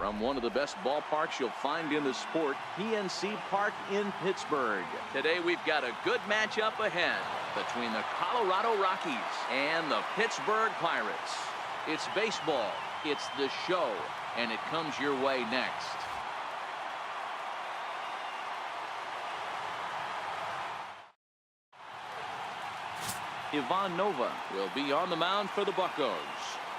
From one of the best ballparks you'll find in the sport, PNC Park in Pittsburgh. Today we've got a good matchup ahead between the Colorado Rockies and the Pittsburgh Pirates. It's baseball, it's the show, and it comes your way next. Ivan Nova will be on the mound for the Buccos.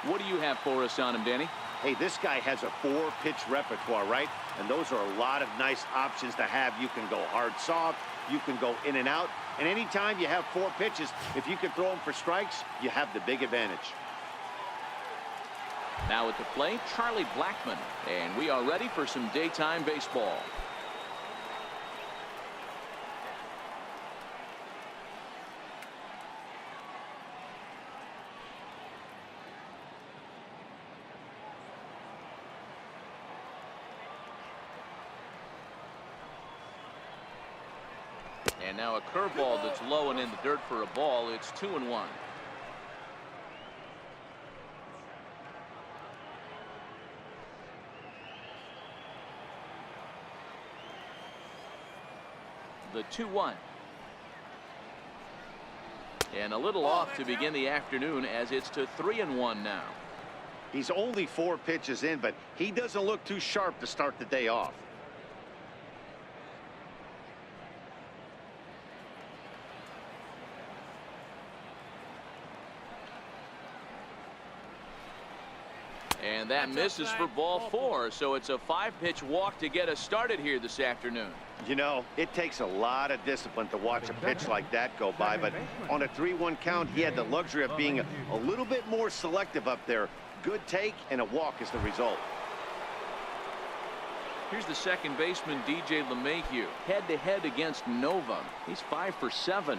What do you have for us on him, Danny? Hey, this guy has a 4-pitch repertoire, right? And those are a lot of nice options to have. You can go hard, soft. You can go in and out. And anytime you have 4 pitches, if you can throw them for strikes, you have the big advantage. Now at the plate, Charlie Blackmon. And we are ready for some daytime baseball. And now a curveball that's low and in the dirt for a ball. It's 2-1. The 2-1. And a little off to begin the afternoon as it's to 3-1 now. He's only 4 pitches in, but he doesn't look too sharp to start the day off. And that misses for ball 4, so it's a 5-pitch walk to get us started here this afternoon. You know, it takes a lot of discipline to watch a pitch like that go by, but on a 3-1 count, he had the luxury of being a little bit more selective up there. Good take, and a walk is the result. Here's the second baseman, DJ LeMahieu, head-to-head against Nova. He's 5 for 7.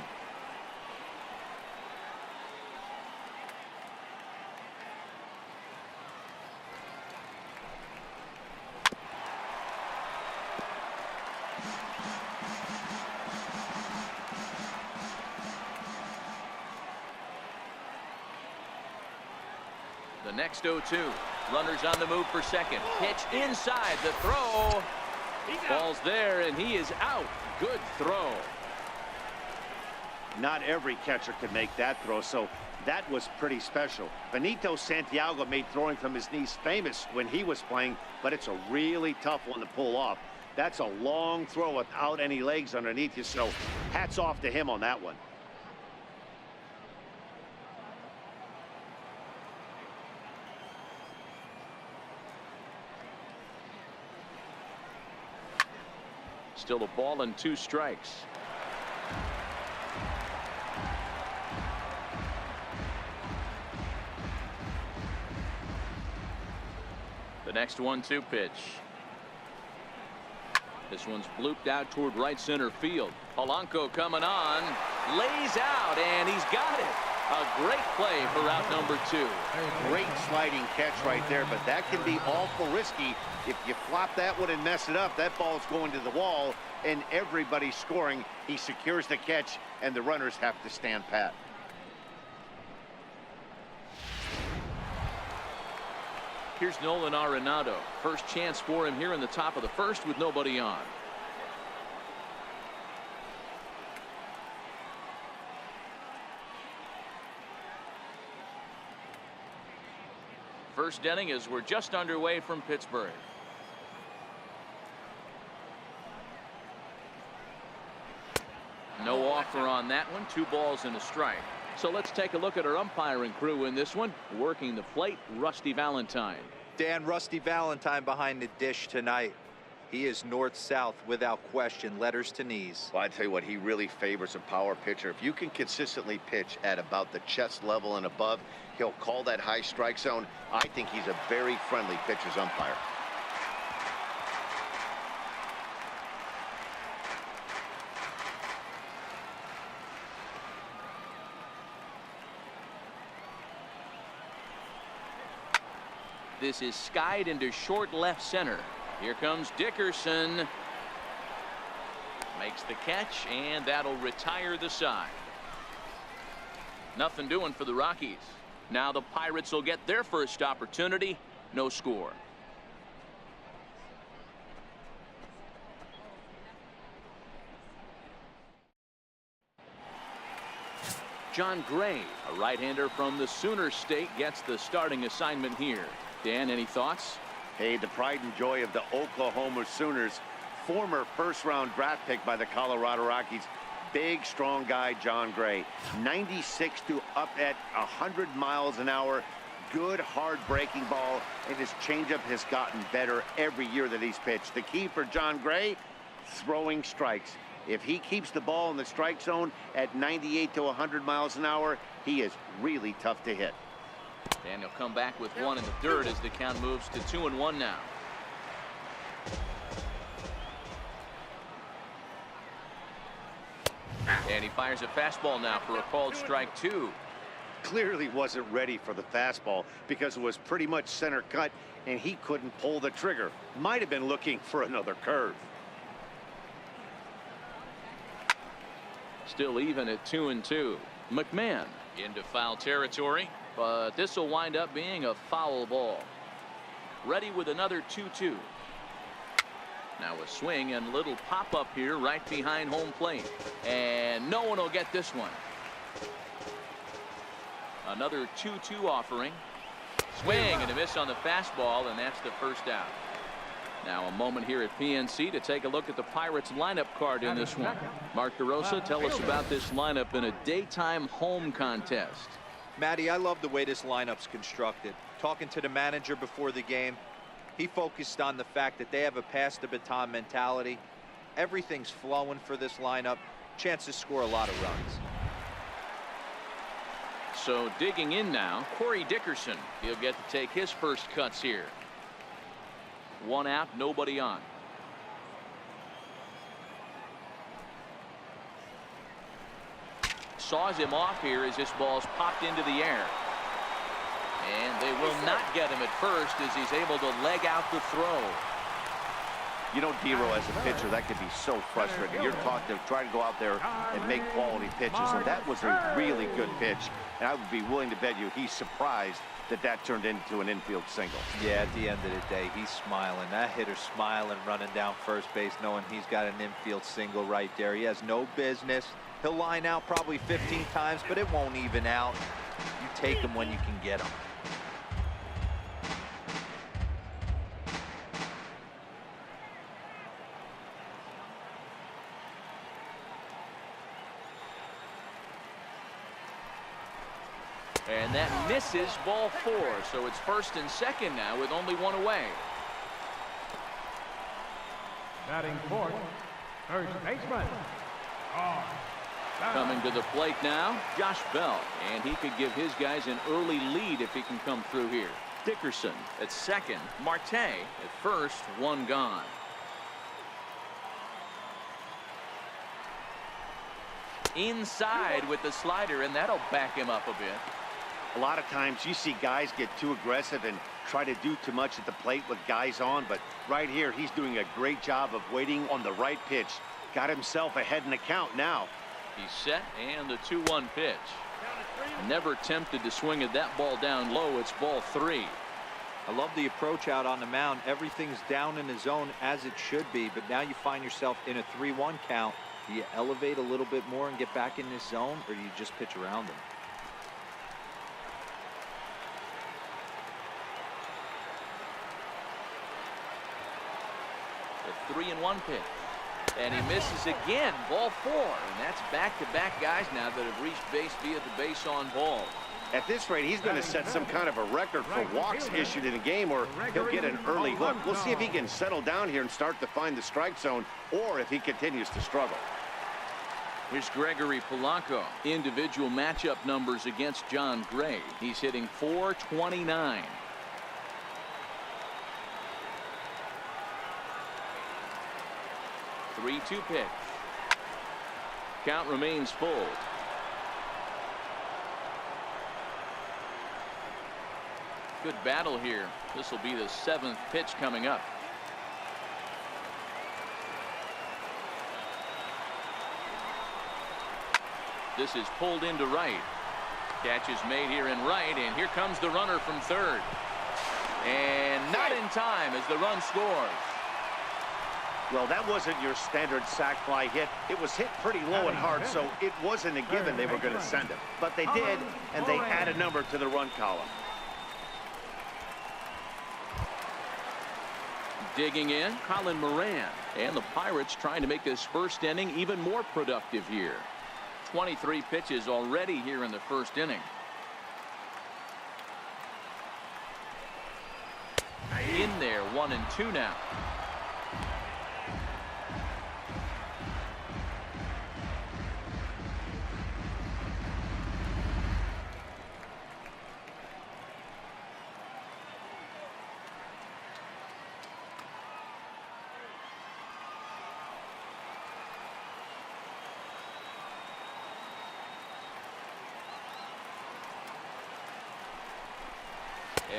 The next 0-2. Runners on the move for second. Pitch inside. The throw. Ball's there, and he is out. Good throw. Not every catcher could make that throw, so that was pretty special. Benito Santiago made throwing from his knees famous when he was playing, but it's a really tough one to pull off. That's a long throw without any legs underneath you, so hats off to him on that one. Still a ball and 2 strikes. The next 1-2 pitch. This one's blooped out toward right center field. Polanco coming on, lays out, and he's got it. A great play for out number 2. Great sliding catch right there, but that can be awful risky. If you flop that one and mess it up, that ball's going to the wall, and everybody's scoring. He secures the catch, and the runners have to stand pat. Here's Nolan Arenado. First chance for him here in the top of the first with nobody on. First inning as we're just underway from Pittsburgh. No offer on that one. 2 balls and a strike. So let's take a look at our umpiring crew in this one. Working the plate, Rusty Valentine. Dan, Rusty Valentine behind the dish tonight. He is north-south without question, letters to knees. Well, I tell you what, he really favors a power pitcher. If you can consistently pitch at about the chest level and above, he'll call that high strike zone. I think he's a very friendly pitcher's umpire. This is skied into short left center. Here comes Dickerson. Makes the catch, and that'll retire the side. Nothing doing for the Rockies. Now the Pirates will get their first opportunity. No score. John Gray, a right-hander from the Sooner State, gets the starting assignment here. Dan, any thoughts? Hey, the pride and joy of the Oklahoma Sooners. Former first-round draft pick by the Colorado Rockies. Big, strong guy, John Gray. 96 to up at 100 miles an hour. Good, hard breaking ball, and his changeup has gotten better every year that he's pitched. The key for John Gray, throwing strikes. If he keeps the ball in the strike zone at 98 to 100 miles an hour, he is really tough to hit. And he'll come back with one in the third as the count moves to 2-1 now. And he fires a fastball now for a called strike 2. Clearly wasn't ready for the fastball because it was pretty much center cut and he couldn't pull the trigger. Might have been looking for another curve. Still even at 2-2. McMahon into foul territory, but this will wind up being a foul ball. Ready with another 2-2. Now a swing and little pop-up here right behind home plate. And no one will get this one. Another 2-2 offering. Swing and a miss on the fastball, and that's the first out. Now a moment here at PNC to take a look at the Pirates lineup card in this one. Mark DeRosa, tell us about this lineup in a daytime home contest. Matty, I love the way this lineup's constructed. Talking to the manager before the game, he focused on the fact that they have a pass the baton mentality. Everything's flowing for this lineup. Chance to score a lot of runs. So digging in now, Corey Dickerson. He'll get to take his first cuts here. One out, nobody on. Saws him off here as this ball's popped into the air. And they will not get him at first as he's able to leg out the throw. You know, Dero, as a pitcher, that could be so frustrating. You're taught to try to go out there and make quality pitches, and that was a really good pitch. And I would be willing to bet you he's surprised that that turned into an infield single. Yeah, at the end of the day, he's smiling. That hitter's smiling, running down first base, knowing he's got an infield single right there. He has no business. He'll line out probably 15 times, but it won't even out. You take him when you can get him. And that misses, ball 4. So it's first and second now with only one away. Batting fourth, first baseman. Coming to the plate now, Josh Bell. And he could give his guys an early lead if he can come through here. Dickerson at second. Marte at first. One gone. Inside with the slider, and that'll back him up a bit. A lot of times you see guys get too aggressive and try to do too much at the plate with guys on, but right here he's doing a great job of waiting on the right pitch. Got himself ahead in the count now. He's set, and the 2-1 pitch. Never tempted to swing at that ball down low. It's ball 3. I love the approach out on the mound. Everything's down in the zone as it should be, but now you find yourself in a 3-1 count. Do you elevate a little bit more and get back in this zone, or do you just pitch around him? The 3-1 pitch. And he misses again. Ball 4. And that's back-to-back guys now that have reached base via the base on ball. At this rate, he's going to set some kind of a record for walks issued in a game, or he'll get an early hook. We'll see if he can settle down here and start to find the strike zone, or if he continues to struggle. Here's Gregory Polanco. Individual matchup numbers against John Gray. He's hitting .429. Three-two pitch. Count remains full. Good battle here. This will be the 7th pitch coming up. This is pulled into right. Catch is made here in right, and here comes the runner from third. And not in time as the run scores. Well, that wasn't your standard sac fly hit. It was hit pretty low and hard, so it wasn't a given they were going to send him. But they did, and they add a number to the run column. Digging in, Colin Moran. And the Pirates trying to make this first inning even more productive here. 23 pitches already here in the first inning. In there, 1-2 now.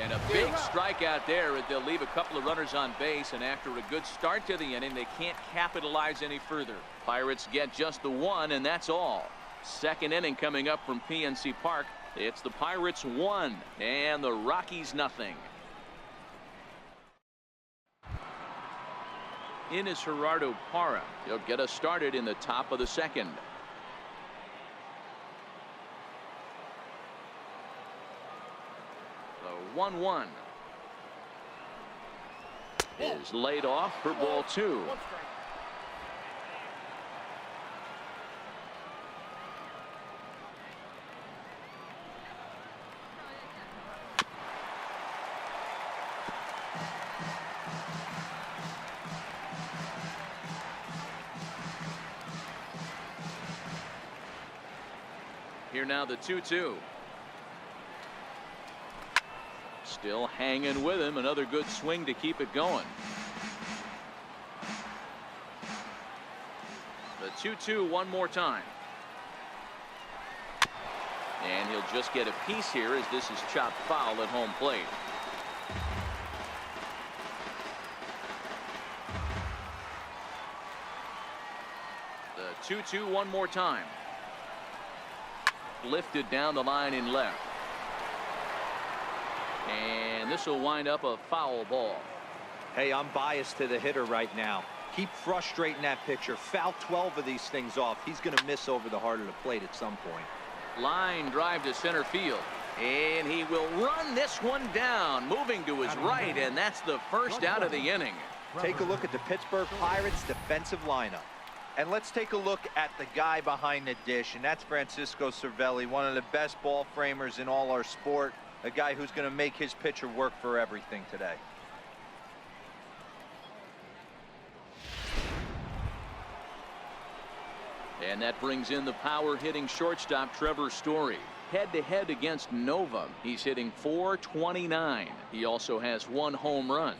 And a big strikeout there as they'll leave a couple of runners on base, and after a good start to the inning, they can't capitalize any further. Pirates get just the one, and that's all. Second inning coming up from PNC Park. It's the Pirates 1 and the Rockies nothing. In is Gerardo Parra. He'll get us started in the top of the second. The 1-1 is laid off for ball 2. Here now the 2-2. Still hanging with him. Another good swing to keep it going. The 2-2 one more time. And he'll just get a piece here as this is chopped foul at home plate. The 2-2 one more time. Lifted down the line in left. And this will wind up a foul ball. Hey, I'm biased to the hitter right now. Keep frustrating that pitcher. Foul 12 of these things off. He's going to miss over the heart of the plate at some point. Line drive to center field. And he will run this one down, moving to his right, and that's the first out of the inning. Take a look at the Pittsburgh Pirates defensive lineup. And let's take a look at the guy behind the dish, and that's Francisco Cervelli, one of the best ball framers in all our sport. A guy who's going to make his pitcher work for everything today. And that brings in the power hitting shortstop Trevor Story. Head-to-head against Nova, he's hitting .429. He also has 1 home run.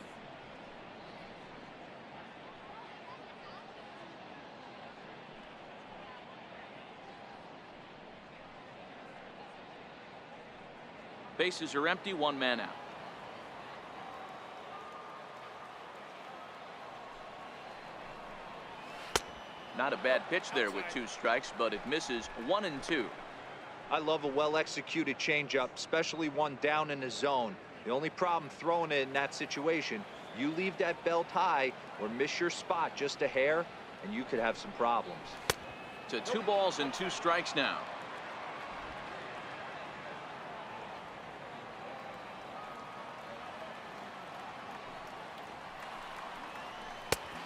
Bases are empty, 1 man out. Not a bad pitch there with 2 strikes, but it misses 1-2. I love a well-executed changeup, especially one down in the zone. The only problem throwing it in that situation, you leave that belt high or miss your spot just a hair, and you could have some problems. To 2 balls and 2 strikes now.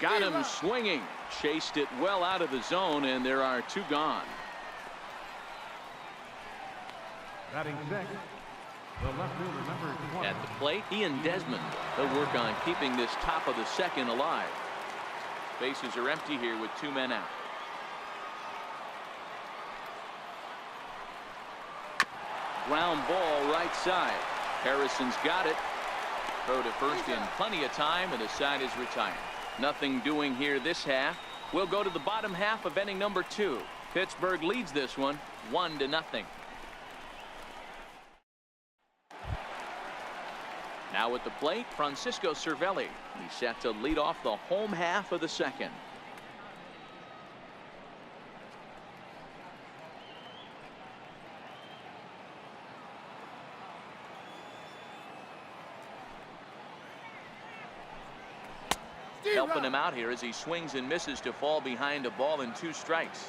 Got him swinging. Chased it well out of the zone, and there are 2 gone. Batting sixth, the left fielder, number 20. At the plate, Ian Desmond. They'll work on keeping this top of the second alive. Bases are empty here with 2 men out. Ground ball right side. Harrison's got it. Throw to first in plenty of time, and the side is retired. Nothing doing here this half. We'll go to the bottom half of inning number 2. Pittsburgh leads this one 1-0. Now at the plate, Francisco Cervelli. He's set to lead off the home half of the second. helping him out here as he swings and misses to fall behind a ball and 2 strikes.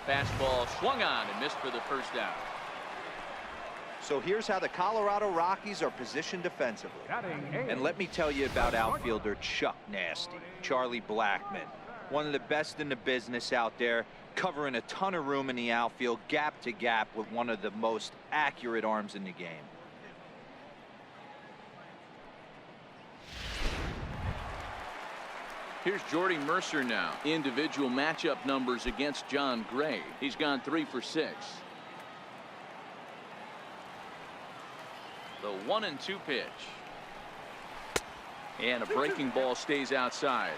Fastball swung on and missed for the first out. So here's how the Colorado Rockies are positioned defensively. And let me tell you about outfielder Chuck Nasty, Charlie Blackmon. One of the best in the business out there, covering a ton of room in the outfield, gap to gap, with one of the most accurate arms in the game. Here's Jordy Mercer now. Individual matchup numbers against John Gray. He's gone 3 for 6. The 1-2 pitch. And a breaking ball stays outside.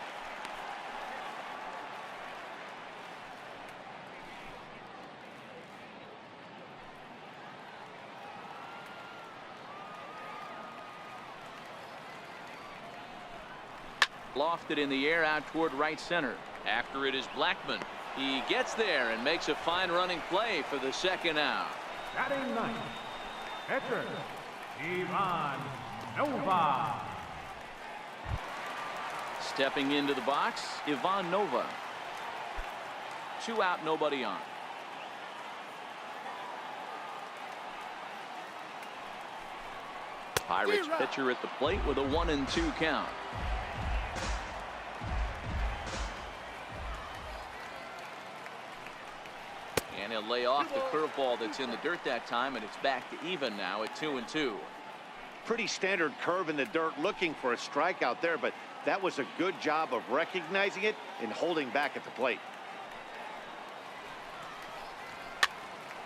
Lofted in the air out toward right center. After it is Blackmon. He gets there and makes a fine running play for the second out. Batting ninth, pitcher, Ivan Nova. Stepping into the box, Ivan Nova. 2 out, nobody on. Pirates pitcher at the plate with a 1-2 count. And he'll lay off the curveball that's in the dirt that time, and it's back to even now at 2-2. Pretty standard curve in the dirt, looking for a strikeout there, but that was a good job of recognizing it and holding back at the plate.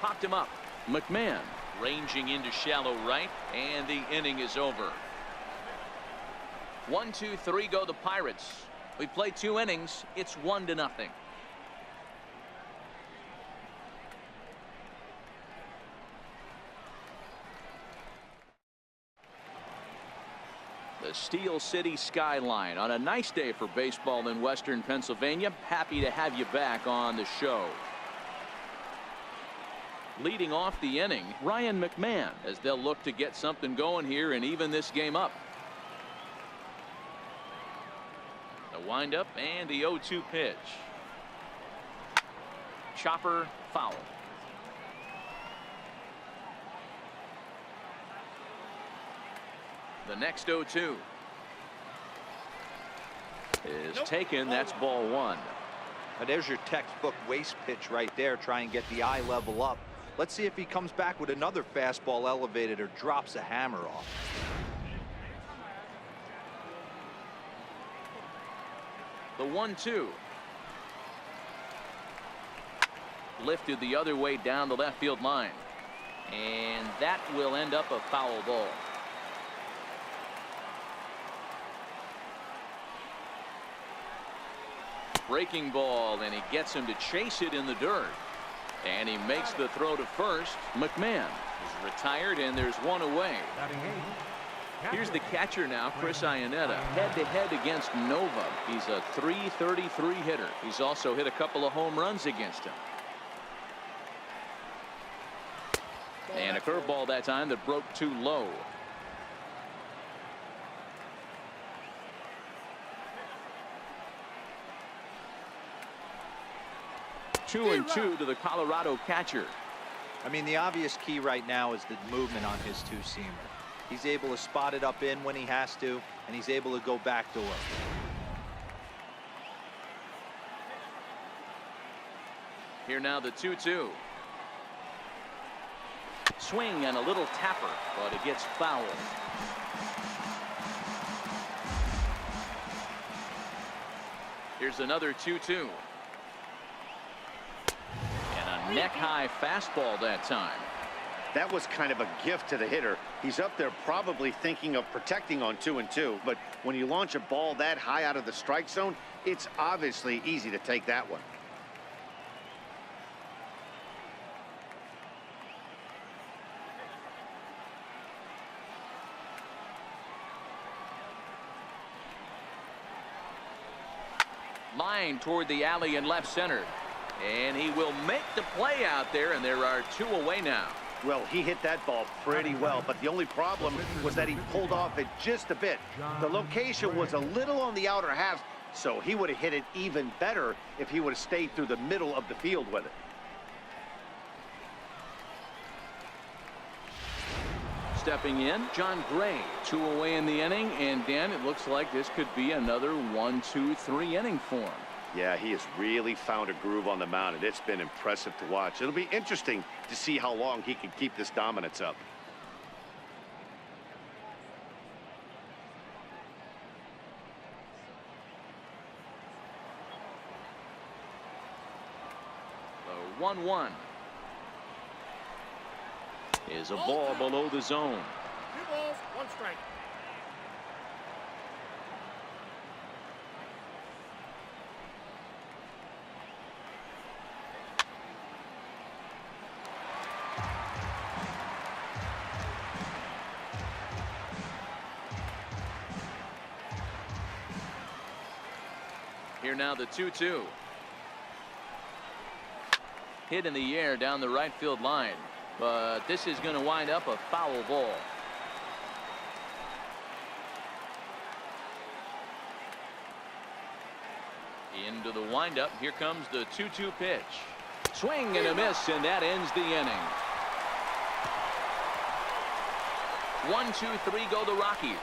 Popped him up. McMahon ranging into shallow right, and the inning is over. 1, 2, 3 go the Pirates. We play 2 innings. It's 1-0. The Steel City skyline on a nice day for baseball in Western Pennsylvania. Happy to have you back on the show. Leading off the inning, Ryan McMahon, as they'll look to get something going here and even this game up. The windup and the 0-2 pitch. Chopper foul. The next 0-2 is taken. That's ball 1. Now there's your textbook waste pitch right there. Try and get the eye level up. Let's see if he comes back with another fastball elevated or drops a hammer off. The 1-2 lifted the other way down the left field line, and that will end up a foul ball. Breaking ball, and he gets him to chase it in the dirt, and he makes the throw to first. McMahon is retired, and there's 1 away. Here's the catcher now, Chris Iannetta, head-to-head against Nova. He's a .333 hitter. He's also hit a couple of home runs against him. And a curveball that time that broke too low. Two and two to the Colorado catcher. I mean, the obvious key right now is the movement on his two-seamer. He's able to spot it up in when he has to, and he's able to go backdoor. Here now the 2-2. Swing and a little tapper, but it gets fouled. Here's another 2-2. And a neck-high fastball that time. That was kind of a gift to the hitter. He's up there probably thinking of protecting on 2-2, but when you launch a ball that high out of the strike zone, it's obviously easy to take that one. Line toward the alley in left center, and he will make the play out there, and there are 2 away now. Well, he hit that ball pretty well, but the only problem was that he pulled off it just a bit. The location was a little on the outer half, so he would have hit it even better if he would have stayed through the middle of the field with it. Stepping in, John Gray. 2 away in the inning, and Dan, it looks like this could be another 1-2-3 inning for him. Yeah, he has really found a groove on the mound, and it's been impressive to watch. It'll be interesting to see how long he can keep this dominance up. The 1-1 is a ball below the zone. 2 balls, 1 strike. Here now the 2-2. Hit in the air down the right field line, but this is going to wind up a foul ball. Into the windup. Here comes the 2-2 pitch. Swing and a miss, and that ends the inning. 1-2-3 go the Rockies.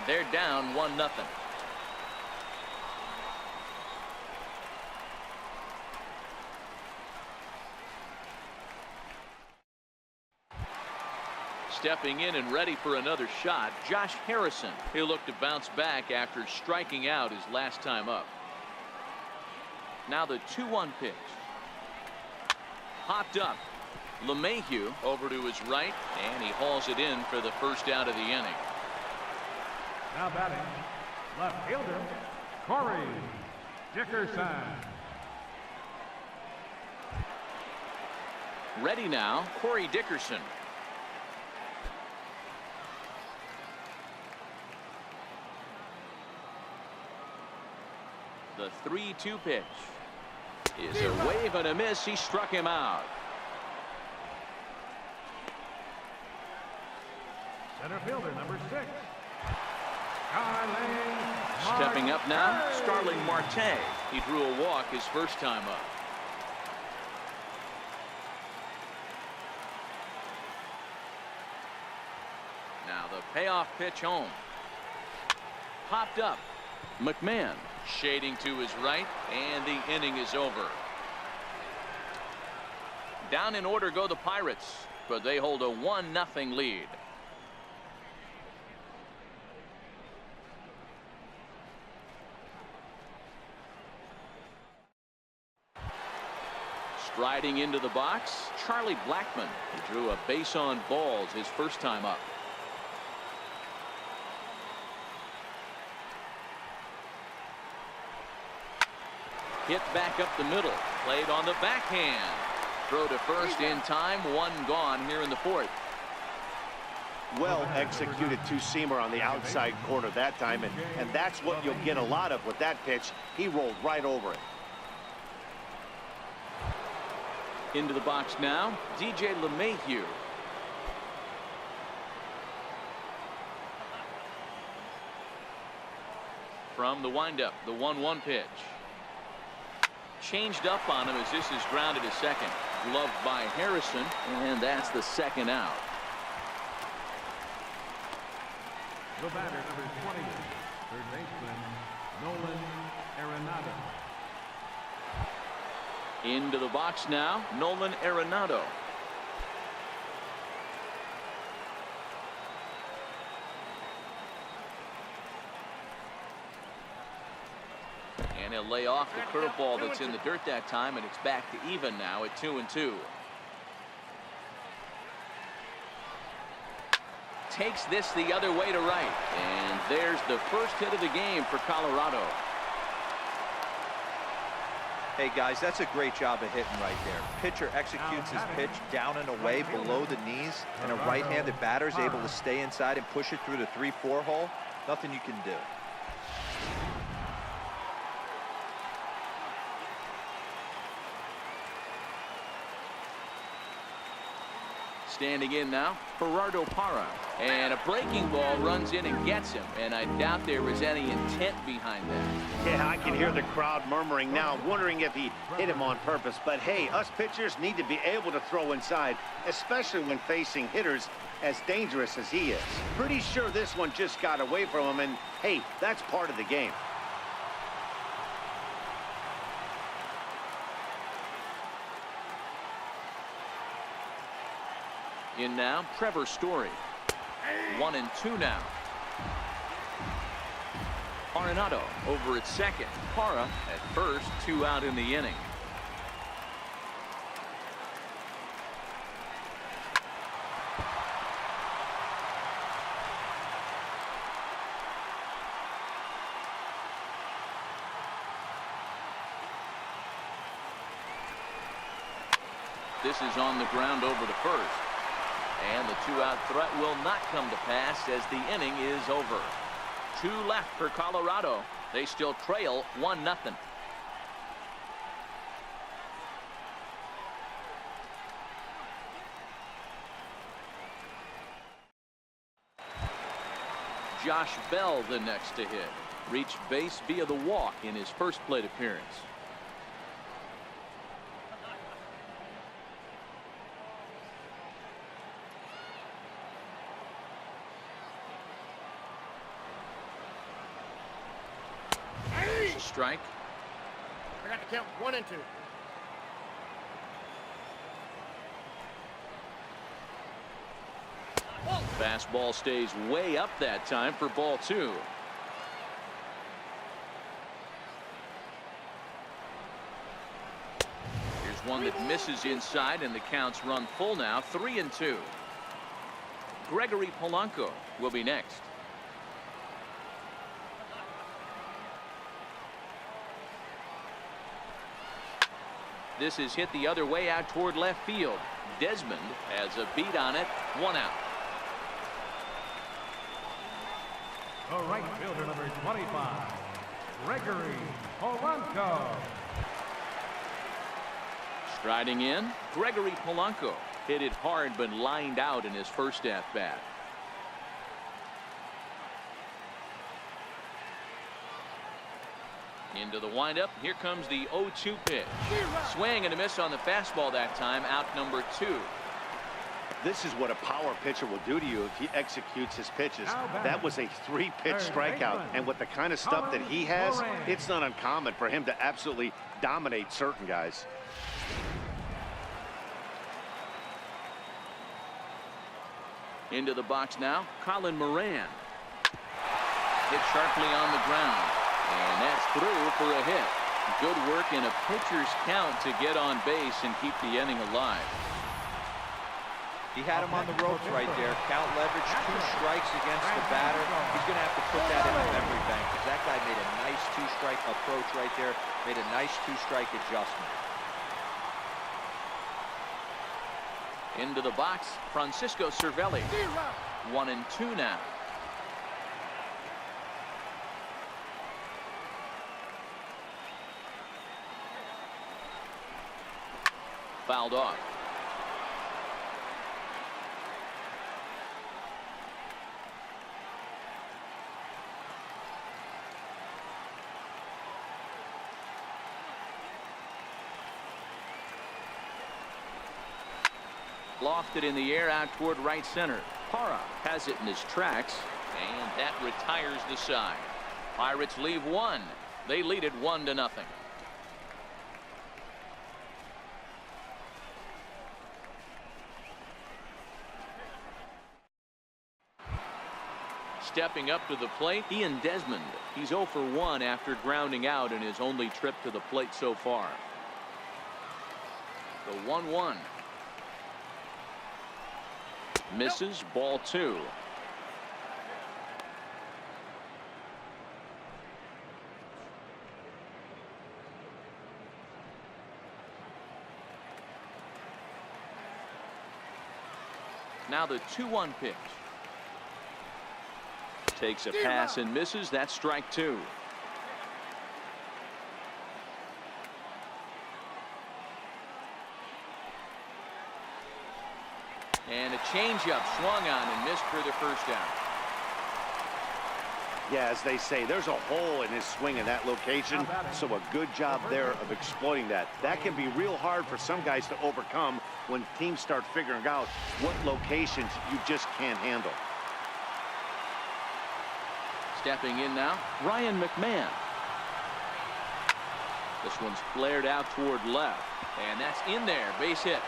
They're down 1-0. Stepping in and ready for another shot, Josh Harrison. He'll look to bounce back after striking out his last time up. Now the 2-1 pitch. Popped up. LeMahieu over to his right, and he hauls it in for the first out of the inning. Now batting, left fielder, Corey Dickerson. Ready now, Corey Dickerson. The 3-2 pitch is a wave and a miss. He struck him out. Center fielder, number 6. Stepping up now, Starling Marte. He drew a walk his first time up. Now the payoff pitch home. Popped up. McMahon shading to his right, and the inning is over. Down in order go the Pirates, but they hold a 1-0 lead. Striding into the box, Charlie Blackmon. He drew a base on balls his first time up. Hit back up the middle, played on the backhand. Throw to first in time, 1 gone here in the 4th. Well executed two-seamer on the outside corner that time, and that's what you'll get a lot of with that pitch. He rolled right over it. Into the box now, DJ LeMahieu. From the windup, the 1-1 pitch. Changed up on him as this is grounded to second. Gloved by Harrison, and that's the 2nd out. The batter, number 20, third baseman, Nolan Arenado. Into the box now, Nolan Arenado. And he'll lay off the curveball that's in the dirt that time, and it's back to even now at 2-2. Takes this the other way to right, and there's the first hit of the game for Colorado. Hey guys, that's a great job of hitting right there. Pitcher executes his pitch down and away below the knees, and a right-handed batter is able to stay inside and push it through the 3-4 hole. Nothing you can do. Standing in now, Gerardo Parra. And a breaking ball runs in and gets him. And I doubt there was any intent behind that. Yeah, I can hear the crowd murmuring now, wondering if he hit him on purpose. But hey, us pitchers need to be able to throw inside, especially when facing hitters as dangerous as he is. Pretty sure this one just got away from him, and hey, that's part of the game. In now, Trevor Story. 1-2 now. Arenado over at second. Parra at first, 2 out in the inning. This is on the ground over to first. And the 2-out threat will not come to pass as the inning is over. 2 left for Colorado. They still trail 1-0. Josh Bell the next to hit. Reached base via the walk in his first plate appearance. Strike. I got to count 1 and 2. Fastball stays way up that time for ball 2. Here's one that misses inside, and the count's run full now. 3-2. Gregory Polanco will be next. This is hit the other way out toward left field. Desmond has a beat on it. 1 out. The right fielder, number 25, Gregory Polanco. Striding in, Gregory Polanco. Hit it hard but lined out in his first at bat. Into the windup. Here comes the 0-2 pitch. Swing and a miss on the fastball that time. Out number 2. This is what a power pitcher will do to you if he executes his pitches. That was a 3-pitch strikeout, and with the kind of stuff that he has, it's not uncommon for him to absolutely dominate certain guys. Into the box now, Colin Moran. Hit sharply on the ground. And that's through for a hit. Good work in a pitcher's count to get on base and keep the inning alive. He had him on the ropes right there. Count leverage, 2 strikes against the batter. He's going to have to put that in the memory bank because that guy made a nice 2-strike approach right there. Made a nice 2-strike adjustment. Into the box, Francisco Cervelli. 1-2 now. Fouled off. Lofted in the air out toward right center. Parra has it in his tracks, and that retires the side. Pirates leave 1. They lead it 1-0. Stepping up to the plate, Ian Desmond. He's 0 for 1 after grounding out in his only trip to the plate so far. The 1-1. Misses, ball 2. Now the 2-1 pitch. Takes a pass and misses. That's strike 2. And changeup swung on and missed for the first down. Yeah, as they say, there's a hole in his swing in that location, so a good job there of exploiting that. That can be real hard for some guys to overcome when teams start figuring out what locations you just can't handle. Stepping in now, Ryan McMahon. This one's flared out toward left, and that's in there, base hit.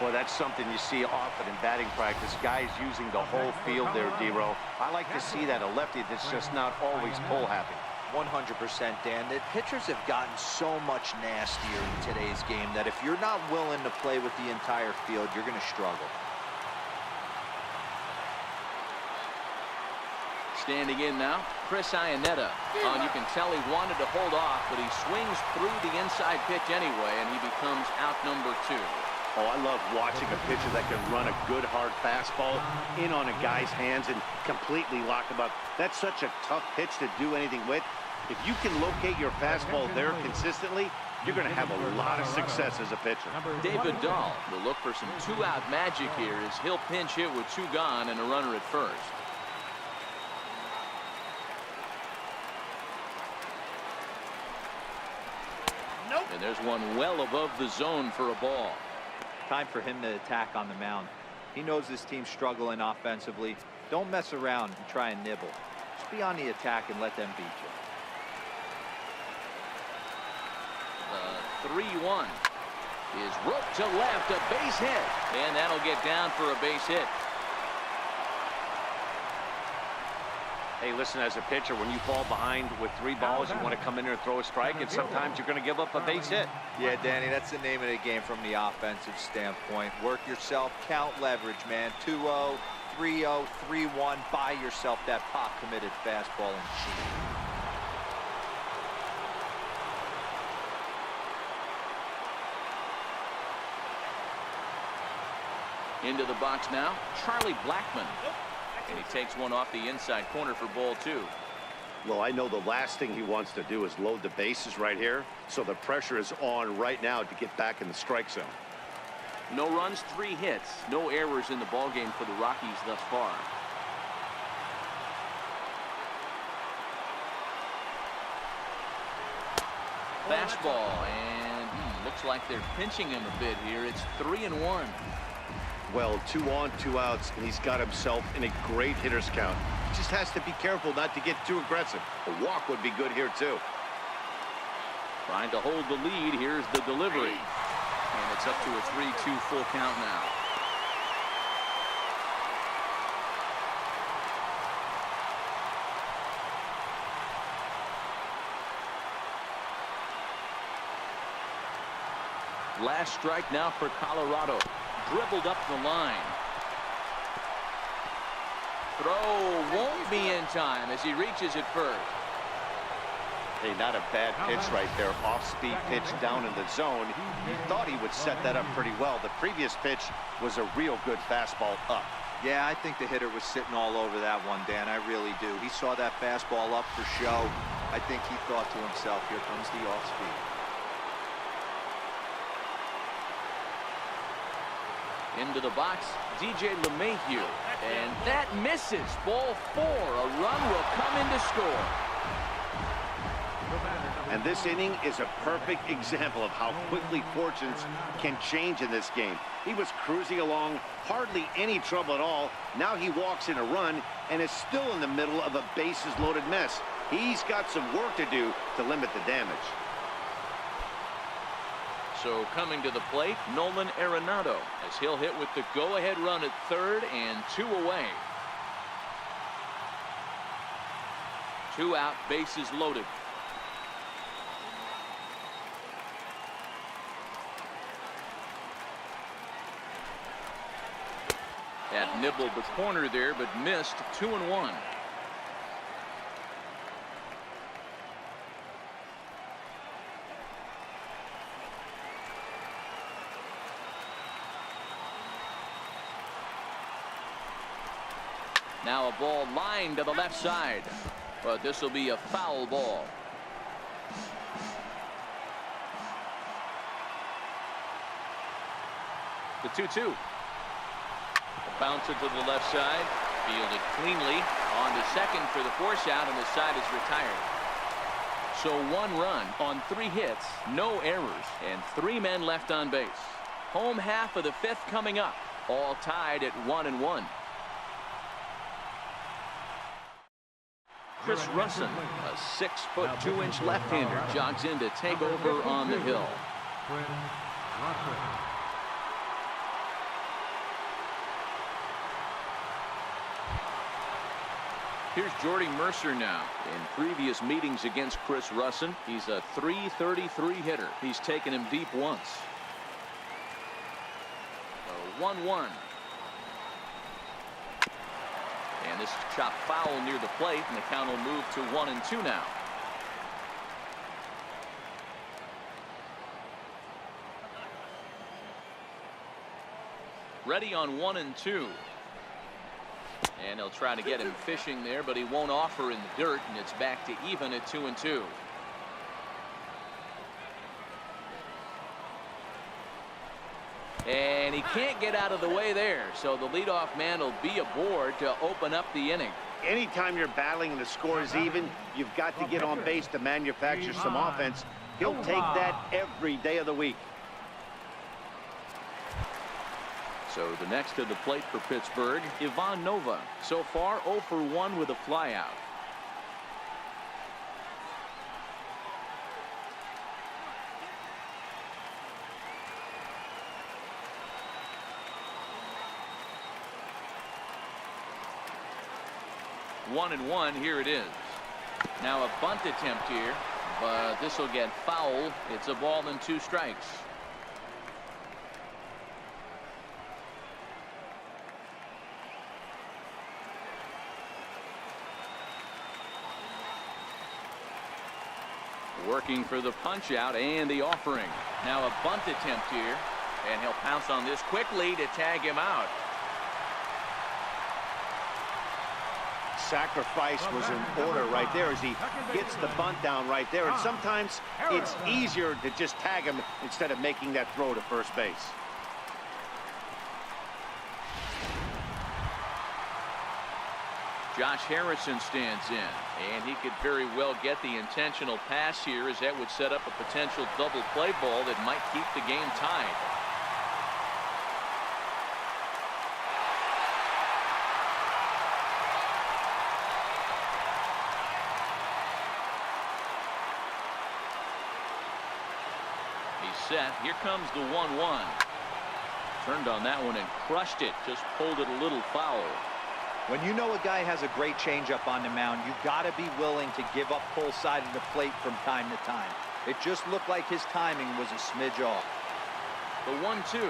Boy, that's something you see often in batting practice. Guys using the whole field there, D-Row. I like to see that. A lefty that's just not always pull happy. 100%, Dan. The pitchers have gotten so much nastier in today's game that if you're not willing to play with the entire field, you're going to struggle. Standing in now, Chris Iannetta. And you can tell he wanted to hold off, but he swings through the inside pitch anyway, and he becomes out number 2. Oh, I love watching a pitcher that can run a good hard fastball in on a guy's hands and completely lock him up. That's such a tough pitch to do anything with. If you can locate your fastball there consistently, you're going to have a lot of success as a pitcher. David Dahl will look for some two-out magic here as he'll pinch hit with 2 gone and a runner at first. And there's one well above the zone for a ball. Time for him to attack on the mound. He knows this team's struggling offensively. Don't mess around and try and nibble. Just be on the attack and let them beat you. 3-1 is roped to left, a base hit, and that'll get down for a base hit. Hey, listen, as a pitcher, when you fall behind with 3 balls, you want to come in there and throw a strike, and sometimes you're going to give up a base hit. Yeah, Danny, that's the name of the game from the offensive standpoint. Work yourself, count leverage, man. 2-0, 3-0, 3-1. Buy yourself that pop-committed fastball and cheat. Into the box now, Charlie Blackmon. And he takes one off the inside corner for ball 2. Well, I know the last thing he wants to do is load the bases right here, so the pressure is on right now to get back in the strike zone. No runs, 3 hits, no errors in the ballgame for the Rockies thus far. Fastball, and looks like they're pinching him a bit here. It's 3-1. Well, 2 on, 2 outs, and he's got himself in a great hitter's count. He just has to be careful not to get too aggressive. A walk would be good here, too. Trying to hold the lead. Here's the delivery. And it's up to a 3-2 full count now. Last strike now for Colorado. Dribbled up the line. Throw won't be in time as he reaches it first. Hey, not a bad pitch right there. Off-speed pitch down in the zone. He thought he would set that up pretty well. The previous pitch was a real good fastball up. Yeah, I think the hitter was sitting all over that one, Dan. I really do. He saw that fastball up for show. I think he thought to himself, here comes the off-speed. Into the box, DJ LeMahieu, and that misses. Ball 4. A run will come in to score. And this inning is a perfect example of how quickly fortunes can change in this game. He was cruising along, hardly any trouble at all. Now he walks in a run and is still in the middle of a bases-loaded mess. He's got some work to do to limit the damage. So coming to the plate, Nolan Arenado, as he'll hit with the go-ahead run at third and 2 away. 2 out, bases loaded. That nibbled the corner there, but missed. 2-1. Now a ball lined to the left side, but this will be a foul ball. The 2-2. Bounce it to the left side. Fielded cleanly. On to second for the force out, and the side is retired. So 1 run on 3 hits, no errors, and 3 men left on base. Home half of the 5th coming up. All tied at 1-1. Chris Russin, a 6-foot 2-inch left-hander, jogs in to take over on the hill. Here's Jordy Mercer now. In previous meetings against Chris Russin, he's a .333 hitter. He's taken him deep once. So 1-1. And this is chopped foul near the plate, and the count will move to 1-2 now. Ready on 1-2. And he'll try to get him fishing there, but he won't offer in the dirt, and it's back to even at 2-2. And he can't get out of the way there, so the leadoff man will be aboard to open up the inning. Anytime you're battling and the score is even, you've got to get on base to manufacture some offense. He'll take that every day of the week. So the next to the plate for Pittsburgh, Ivan Nova. So far 0 for 1 with a flyout. One and one, here it is. Now a bunt attempt here, but this will get foul. It's a ball and 2 strikes. Working for the punch out and the offering. Now a bunt attempt here, and he'll pounce on this quickly to tag him out. Sacrifice was in order right there as he gets the bunt down right there, and sometimes it's easier to just tag him instead of making that throw to first base. Josh Harrison stands in, and he could very well get the intentional pass here, as that would set up a potential double play ball that might keep the game tied. He's set. Here comes the 1-1. Turned on that one and crushed it. Just pulled it a little foul. When you know a guy has a great changeup on the mound, you've got to be willing to give up full side of the plate from time to time. It just looked like his timing was a smidge off. The 1-2.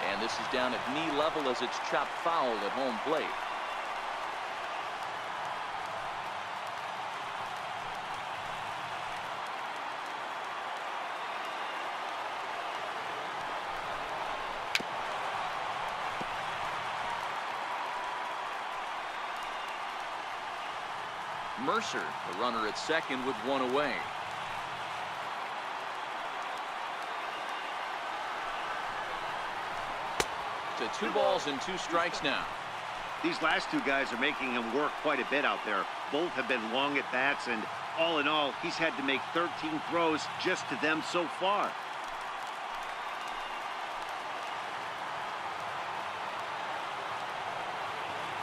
And this is down at knee level as it's chopped foul at home plate. Mercer, the runner at second with 1 away. To 2 balls and 2 strikes now. These last 2 guys are making him work quite a bit out there. Both have been long at bats, and all in all, he's had to make 13 throws just to them so far.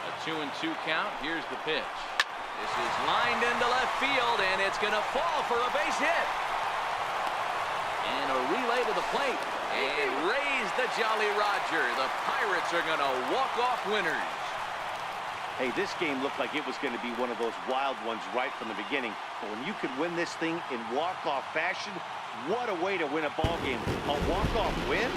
A 2-2 count. Here's the pitch. This is lined into left field, and it's going to fall for a base hit. And a relay to the plate. And raise the Jolly Roger. The Pirates are going to walk off winners. Hey, this game looked like it was going to be one of those wild ones right from the beginning. But when you could win this thing in walk-off fashion, what a way to win a ball game. A walk-off win?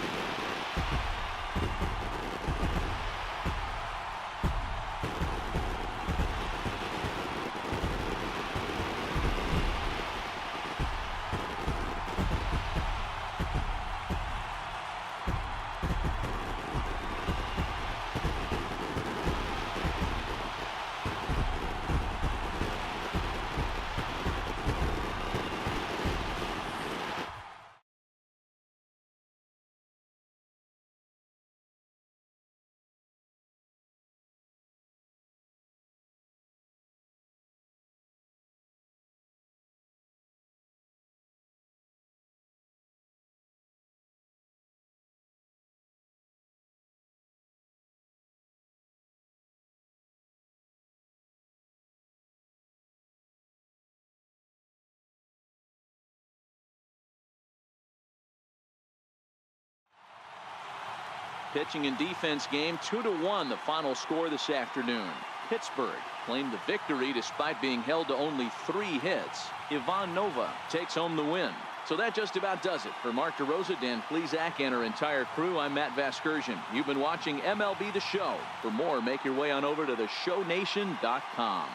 pitching and defense game, 2-1 the final score this afternoon. Pittsburgh claimed the victory despite being held to only 3 hits. Ivan Nova takes home the win. So that just about does it. For Mark DeRosa, Dan Plesac, and our entire crew, I'm Matt Vasgersian. You've been watching MLB The Show. For more, make your way on over to theshownation.com.